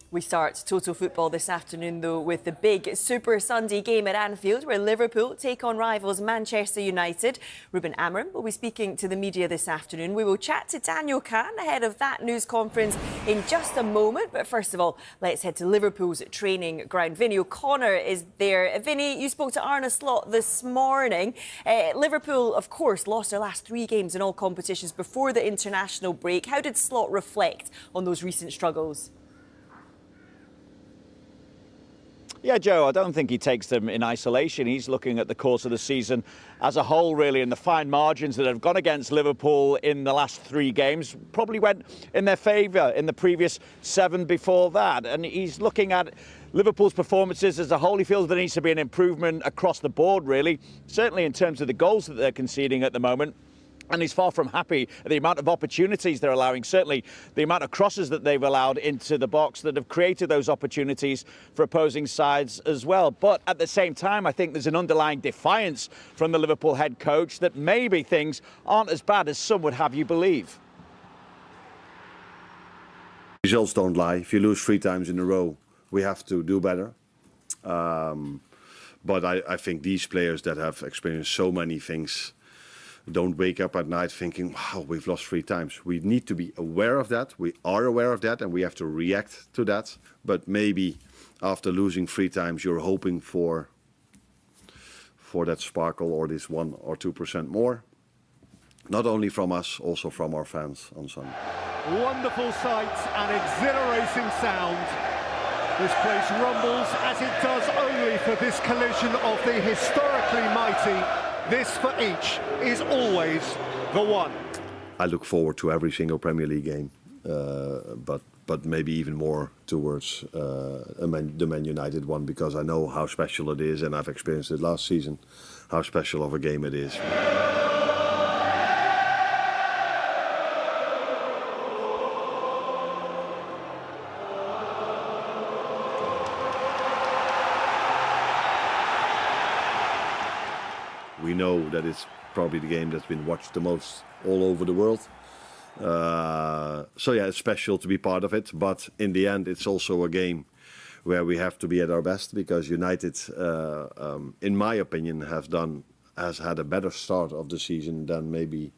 We start Total Football this afternoon, though, with the big Super Sunday game at Anfield, where Liverpool take on rivals Manchester United. Ruben Amorim will be speaking to the media this afternoon. We will chat to Daniel Kahn ahead of that news conference in just a moment. But first of all, let's head to Liverpool's training ground. Vinny O'Connor is there. Vinny, you spoke to Arne Slot this morning. Liverpool, of course, lost their last 3 games in all competitions before the international break. How did Slot reflect on those recent struggles? Yeah, Joe, I don't think he takes them in isolation. He's looking at the course of the season as a whole, really, and the fine margins that have gone against Liverpool in the last 3 games probably went in their favour in the previous 7 before that. And he's looking at Liverpool's performances as a whole. He feels there needs to be an improvement across the board, really, certainly in terms of the goals that they're conceding at the moment. And he's far from happy at the amount of opportunities they're allowing, certainly the amount of crosses that they've allowed into the box that have created those opportunities for opposing sides as well. But at the same time, I think there's an underlying defiance from the Liverpool head coach that maybe things aren't as bad as some would have you believe. Results don't lie. If you lose 3 times in a row, we have to do better. But I think these players that have experienced so many things don't wake up at night thinking, wow, we've lost 3 times. We need to be aware of that. We are aware of that, and we have to react to that. But maybe after losing 3 times, you're hoping for that sparkle or this 1 or 2% more. Not only from us, also from our fans on Sunday. Wonderful sight and exhilarating sound. This place rumbles as it does only for this collision of the historically mighty. This for each is always the one. I look forward to every single Premier League game, but maybe even more towards the Man United one, because I know how special it is, and I've experienced it last season, how special of a game it is. We know that it's probably the game that's been watched the most all over the world. So yeah, it's special to be part of it. But in the end, it's also a game where we have to be at our best, because United, in my opinion, has had a better start of the season than maybe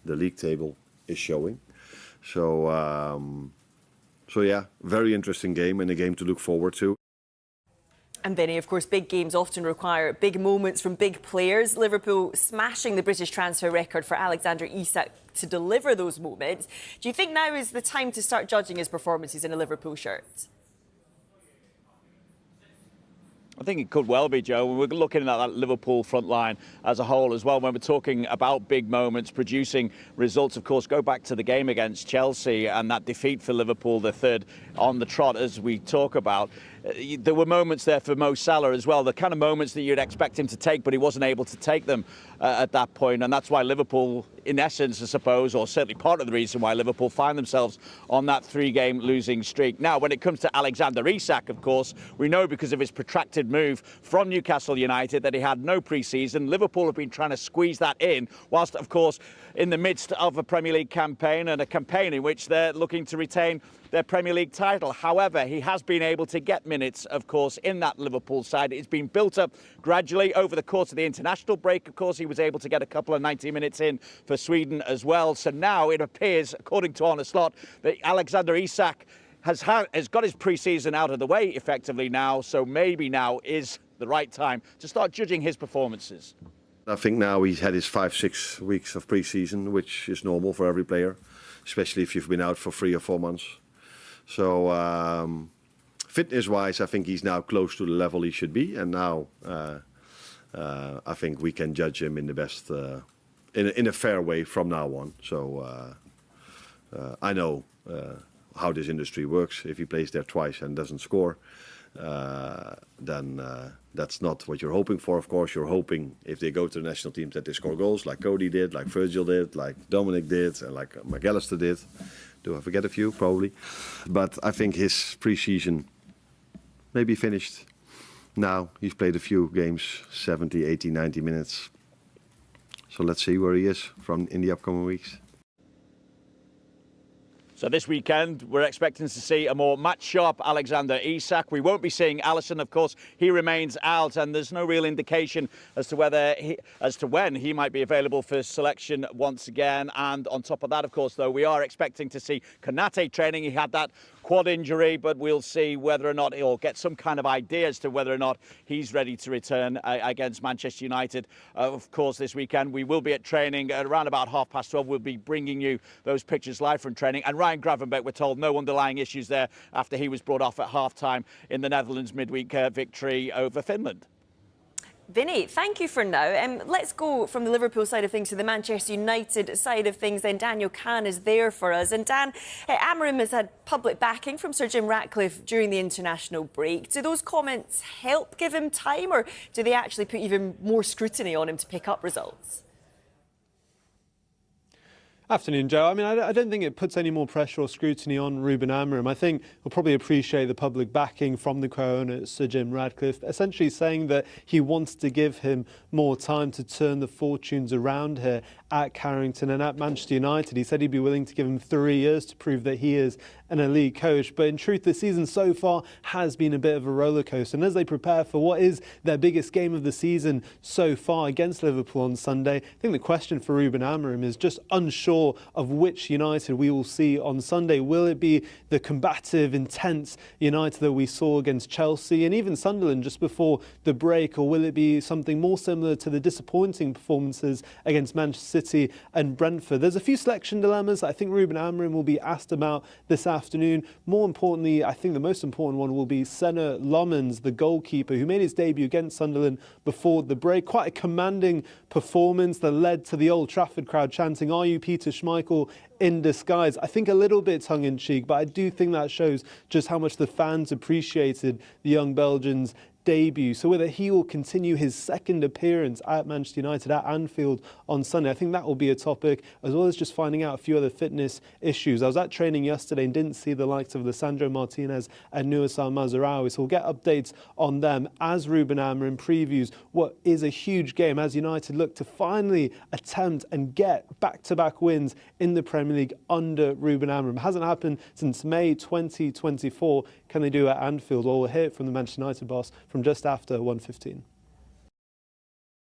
the league table is showing. So yeah, very interesting game, and a game to look forward to. And Vinny, of course, big games often require big moments from big players. Liverpool smashing the British transfer record for Alexander Isak to deliver those moments. Do you think now is the time to start judging his performances in a Liverpool shirt? I think it could well be, Joe. We're looking at that Liverpool front line as a whole as well. When we're talking about big moments, producing results, of course, go back to the game against Chelsea and that defeat for Liverpool, the 3rd on the trot, as we talk about. There were moments there for Mo Salah as well, the kind of moments that you'd expect him to take, but he wasn't able to take them at that point. And that's why Liverpool, in essence, I suppose, or certainly part of the reason why Liverpool find themselves on that 3-game losing streak. Now, when it comes to Alexander Isak, of course, we know because of his protracted move from Newcastle United that he had no pre-season. Liverpool have been trying to squeeze that in, whilst, of course, in the midst of a Premier League campaign, and a campaign in which they're looking to retain their Premier League title. However, he has been able to get minutes, of course, in that Liverpool side. It's been built up gradually over the course of the international break. Of course, he was able to get a couple of 90 minutes in for Sweden as well. So now it appears, according to Arne Slot, that Alexander Isak has got his pre-season out of the way effectively now. So maybe now is the right time to start judging his performances. I think now he's had his 5-6 weeks of pre-season, which is normal for every player, especially if you've been out for 3 or 4 months. So fitness-wise, I think he's now close to the level he should be, and now I think we can judge him in the best, in a fair way from now on. So I know how this industry works. If he plays there twice and doesn't score, then that's not what you're hoping for. Of course, you're hoping if they go to the national teams that they score goals, like Cody did, like Virgil did, like Dominic did, and like McAllister did. Do I forget a few? Probably. But I think his pre-season may be finished now. He's played a few games, 70, 80, 90 minutes. So let's see where he is in the upcoming weeks. So this weekend, we're expecting to see a more match-sharp Alexander Isak. We won't be seeing Alisson, of course. He remains out, and there's no real indication as to when he might be available for selection once again. And on top of that, of course, though, we are expecting to see Konate training. He had that quad injury, but we'll see whether or not he'll get some kind of idea as to whether or not he's ready to return against Manchester United. Of course, this weekend we will be at training at around about 12:30. We'll be bringing you those pictures live from training. And Ryan Gravenberch, we're told, no underlying issues there after he was brought off at half-time in the Netherlands midweek victory over Finland. Vinny, thank you for now. Let's go from the Liverpool side of things to the Manchester United side of things. Then Daniel Kahn is there for us. And Dan, Amorim has had public backing from Sir Jim Ratcliffe during the international break. Do those comments help give him time, or do they actually put even more scrutiny on him to pick up results? Afternoon, Joe. I mean, I don't think it puts any more pressure or scrutiny on Ruben Amorim. I think he'll probably appreciate the public backing from the co-owner, Sir Jim Ratcliffe, essentially saying that he wants to give him more time to turn the fortunes around here at Carrington and at Manchester United. He said he'd be willing to give him 3 years to prove that he is an elite coach. But in truth, the season so far has been a bit of a roller coaster. And as they prepare for what is their biggest game of the season so far against Liverpool on Sunday, I think the question for Ruben Amorim is just unsure of which United we will see on Sunday. Will it be the combative, intense United that we saw against Chelsea and even Sunderland just before the break, or will it be something more similar to the disappointing performances against Manchester City and Brentford? There's a few selection dilemmas I think Ruben Amorim will be asked about this afternoon. More importantly, I think the most important one will be Senna Lommans, the goalkeeper, who made his debut against Sunderland before the break. Quite a commanding performance that led to the Old Trafford crowd chanting, "Are you Peter Schmeichel in disguise?" I think a little bit tongue-in-cheek, but I do think that shows just how much the fans appreciated the young Belgian's debut. So whether he will continue his second appearance at Manchester United at Anfield on Sunday, I think that will be a topic, as well as just finding out a few other fitness issues. I was at training yesterday and didn't see the likes of Lisandro Martinez and Nusa Mazraoui, so we'll get updates on them as Ruben Amorim previews what is a huge game as United look to finally attempt and get back-to-back wins in the Premier League under Ruben Amorim. It hasn't happened since May 2024. Can they do it at Anfield? Well, we'll hear it from the Manchester United boss from just after 1:15.